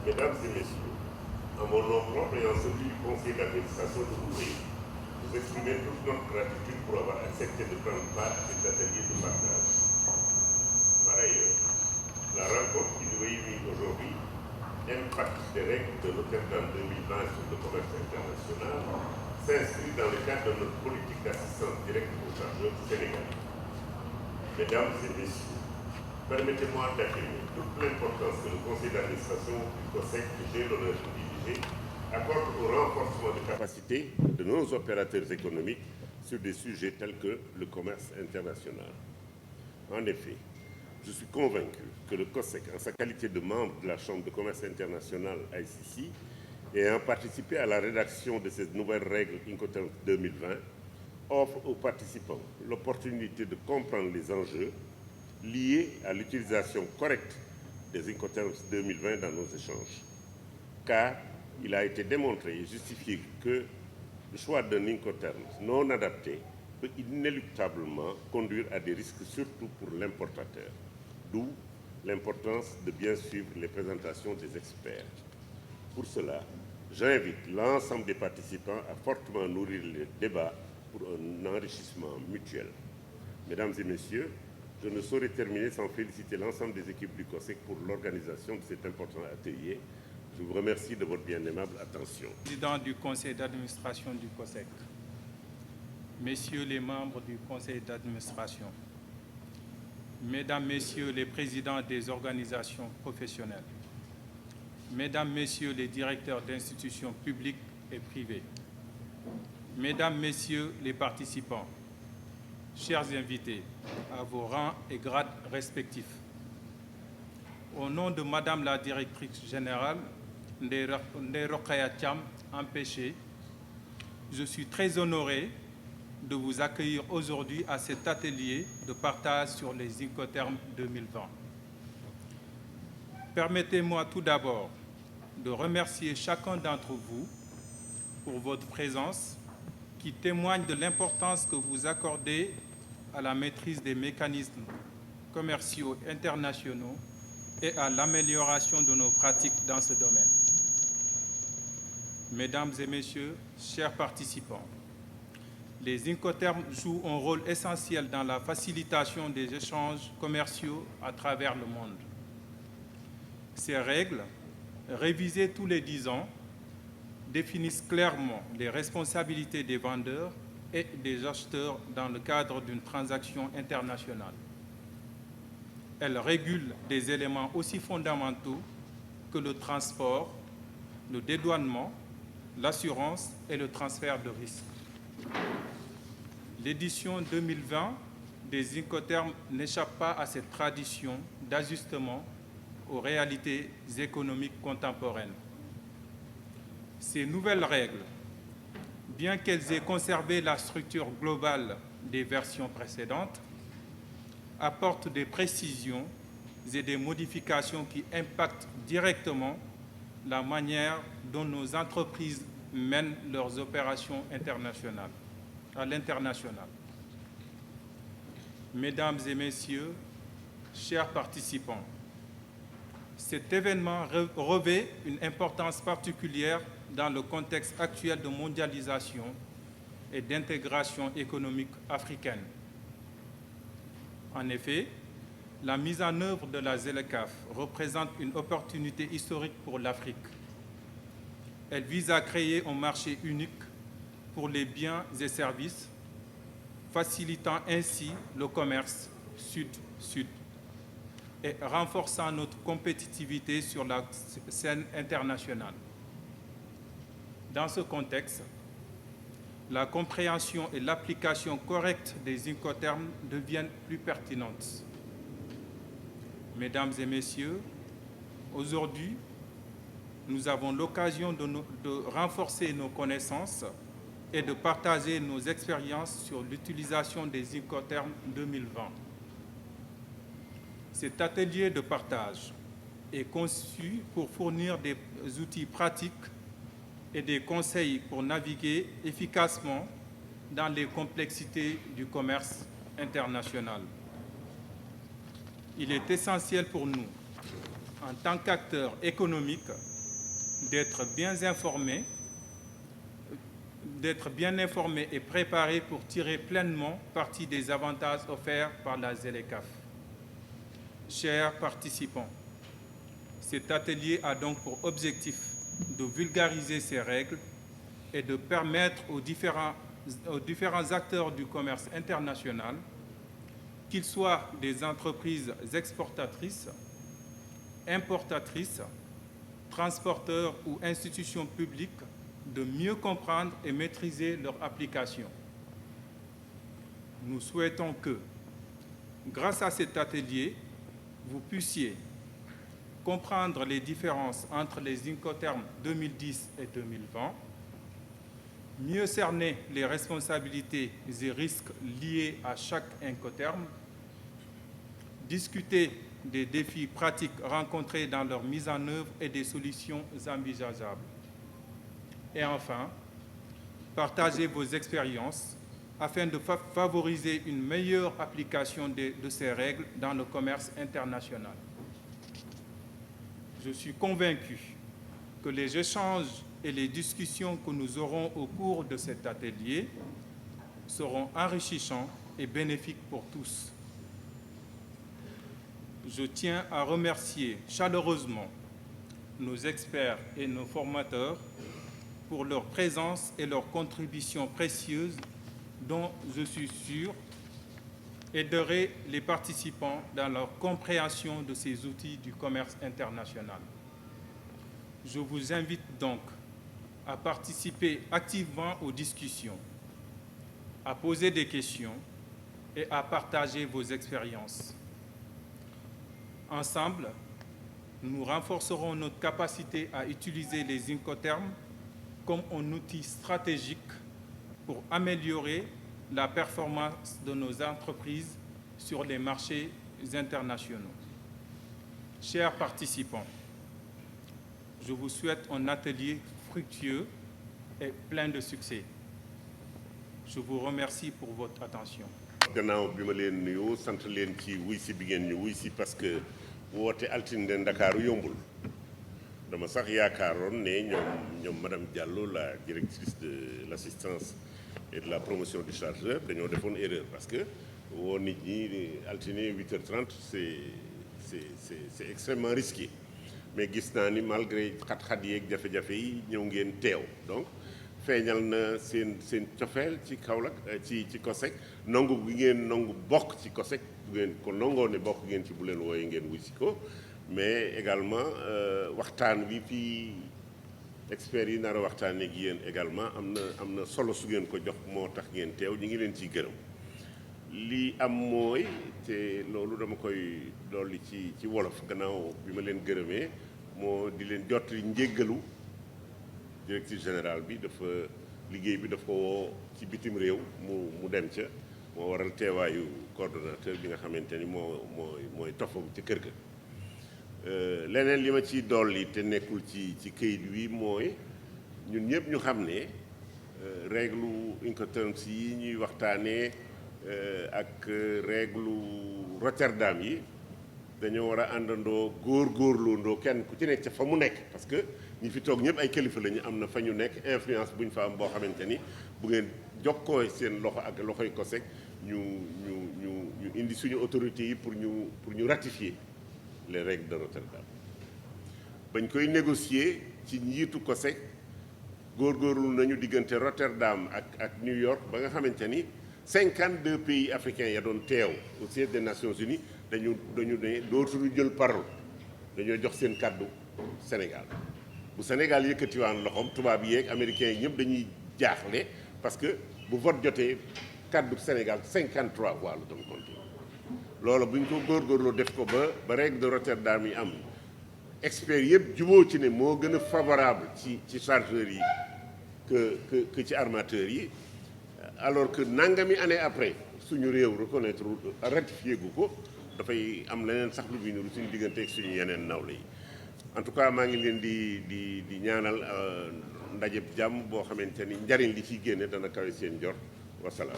Mesdames et messieurs, en mon nom propre et en celui du conseil d'administration de l'ouvrier, vous exprimez toute notre gratitude pour avoir accepté de prendre part à cet atelier de partage. Par ailleurs, la rencontre qui nous réunit aujourd'hui, Impact des règles de Rotterdam 2020 sur le commerce international, s'inscrit dans le cadre de notre politique d'assistance directe aux chargeurs sénégalais. Mesdames et messieurs, permettez-moi d'affirmer toute l'importance que le conseil d'administration du COSEC, que j'ai l'honneur de diriger, accorde au renforcement des capacités de nos opérateurs économiques sur des sujets tels que le commerce international. En effet, je suis convaincu que le COSEC, en sa qualité de membre de la Chambre de commerce international ICC, et ayant participé à la rédaction de ces nouvelles règles Incoterms 2020, offre aux participants l'opportunité de comprendre les enjeux liés à l'utilisation correcte des Incoterms 2020 dans nos échanges. Car il a été démontré et justifié que le choix d'un Incoterm non adapté peut inéluctablement conduire à des risques, surtout pour l'importateur. D'où l'importance de bien suivre les présentations des experts. Pour cela, j'invite l'ensemble des participants à fortement nourrir le débat pour un enrichissement mutuel. Mesdames et messieurs, je ne saurais terminer sans féliciter l'ensemble des équipes du COSEC pour l'organisation de cet important atelier. Je vous remercie de votre bien aimable attention. Président du conseil d'administration du COSEC, messieurs les membres du conseil d'administration, mesdames, messieurs les présidents des organisations professionnelles, mesdames, messieurs les directeurs d'institutions publiques et privées, mesdames, messieurs les participants, chers invités, à vos rangs et grades respectifs, au nom de Madame la directrice générale, Ndeye Rokhaya Thiam, empêchée, je suis très honoré de vous accueillir aujourd'hui à cet atelier de partage sur les Incoterms 2020. Permettez-moi tout d'abord de remercier chacun d'entre vous pour votre présence qui témoigne de l'importance que vous accordez à la maîtrise des mécanismes commerciaux internationaux et à l'amélioration de nos pratiques dans ce domaine. Mesdames et messieurs, chers participants, les Incoterms jouent un rôle essentiel dans la facilitation des échanges commerciaux à travers le monde. Ces règles, révisées tous les 10 ans, définissent clairement les responsabilités des vendeurs et des acheteurs dans le cadre d'une transaction internationale. Elles régulent des éléments aussi fondamentaux que le transport, le dédouanement, l'assurance et le transfert de risques. L'édition 2020 des Incoterms n'échappe pas à cette tradition d'ajustement aux réalités économiques contemporaines. Ces nouvelles règles, bien qu'elles aient conservé la structure globale des versions précédentes, apportent des précisions et des modifications qui impactent directement la manière dont nos entreprises mènent leurs opérations internationales, à l'international. Mesdames et messieurs, chers participants, cet événement revêt une importance particulière dans le contexte actuel de mondialisation et d'intégration économique africaine. En effet, la mise en œuvre de la ZLECAf représente une opportunité historique pour l'Afrique. Elle vise à créer un marché unique pour les biens et services, facilitant ainsi le commerce sud-sud et renforçant notre compétitivité sur la scène internationale. Dans ce contexte, la compréhension et l'application correcte des Incoterms deviennent plus pertinentes. Mesdames et messieurs, aujourd'hui, nous avons l'occasion de renforcer nos connaissances et de partager nos expériences sur l'utilisation des Incoterms 2020. Cet atelier de partage est conçu pour fournir des outils pratiques et des conseils pour naviguer efficacement dans les complexités du commerce international. Il est essentiel pour nous, en tant qu'acteurs économiques, d'être bien informés et préparés pour tirer pleinement parti des avantages offerts par la ZLECAf. Chers participants, cet atelier a donc pour objectif de vulgariser ces règles et de permettre aux différents acteurs du commerce international, qu'ils soient des entreprises exportatrices, importatrices, transporteurs ou institutions publiques, de mieux comprendre et maîtriser leur application. Nous souhaitons que, grâce à cet atelier, vous puissiez comprendre les différences entre les Incoterms 2010 et 2020, mieux cerner les responsabilités et risques liés à chaque Incoterm, discuter des défis pratiques rencontrés dans leur mise en œuvre et des solutions envisageables. Et enfin, partager vos expériences afin de favoriser une meilleure application de ces règles dans le commerce international. Je suis convaincu que les échanges et les discussions que nous aurons au cours de cet atelier seront enrichissants et bénéfiques pour tous. Je tiens à remercier chaleureusement nos experts et nos formateurs pour leur présence et leur contribution précieuse dont je suis sûr aiderait les participants dans leur compréhension de ces outils du commerce international. Je vous invite donc à participer activement aux discussions, à poser des questions et à partager vos expériences. Ensemble, nous renforcerons notre capacité à utiliser les Incoterms comme un outil stratégique pour améliorer la performance de nos entreprises sur les marchés internationaux. Chers participants, je vous souhaite un atelier fructueux et plein de succès. Je vous remercie pour votre attention. gannaaw bi ma leen nuyoo sant leen ci wuy si bi ngeen ñu wuy si parce que woote altine de Ndakaaru yombul dama sax yaakaaroon ne ñoom madame Diallo la directrice de l'assistance et de la promotion du chargeur dañoo defoon erreur parce que woo nit ñi altine 8h30 c'est extrêmement risqué mais gis naa ni malgré xat-xat yeeg jafe-jafe yi ñëw ngeen teew donc feeñal na seen cofeel ci Kaolack ci COSEC nangu gi ngeen nangu bokk ci COSEC bu ngeen ko nangoo ne bokk ngeen ci bu leen wooye ngeen wuy si ko mais également waxtaan wi fii experts yi nar a waxtaanee ak yéen également am na solo su ngeen ko jox moo tax ngeen teew ñu ngi leen ciy gërëm lii am mooy te loolu dama koy dolli ci wolof gannaaw bi ma leen gërëmee moo di leen jottali njéggalu directeur général bi liggéey bi dafa woo ci bitim réew mu dem ca moo waral teewaayu coordonnateur bi nga xamante ni mooy tofa ci kër ga leneen li ma ciy dolli te nekkul ci këyit wi mooy ñun ñëpp ñu xam ne règle Incoterms yi ñuy waxtaanee ak règle Rotterdam yi dañoo war a àndandoo góorgóorloondoo kenn ku ci nekk ca fa mu nekk parce que ñi fi toog ñëpp ay kilifa lañu am na fa ñu nekk influence bu ñu fa am boo xamante ni bu ngeen jokkoo seen loxo ak loxoy COSEC ñu indi suñu autorités yi pour ñu ratifier les règles de Rotterdam bañ koy négocier ci njiitu COSEC góorgóorlu nañu diggante Rotterdam ak New York ba nga xamante ni 52 pays africains ya doon teew au siège des Nations Unies dañu ne dootuñu jël parole dañoo jox seen kàddu Sénégal bu Sénégal yëkkatiwaan loxoom tubaab yi ak américains yi ñëpp dañuy jaaxle parce que bu vote jotee kàddu Sénégal 53 voix la doon compté loolu bu ñu ko góorgóorloo def ko ba règle de Rotterdam yi am experts yëpp juboo ci ne moo gën a favorable ci chargeurs yi que ci armateurs yi alors que nangami année après suñu réew reconnaître ratifié gu ko dafay am leneen sax lu muy niru suñu diggante ak suñu yeneen nawle yi en tout cas maa ngi leen di ñaanal ndajeb jàmm boo xamante ni njariñ li ciy génne dana kawe seen jor wasalaam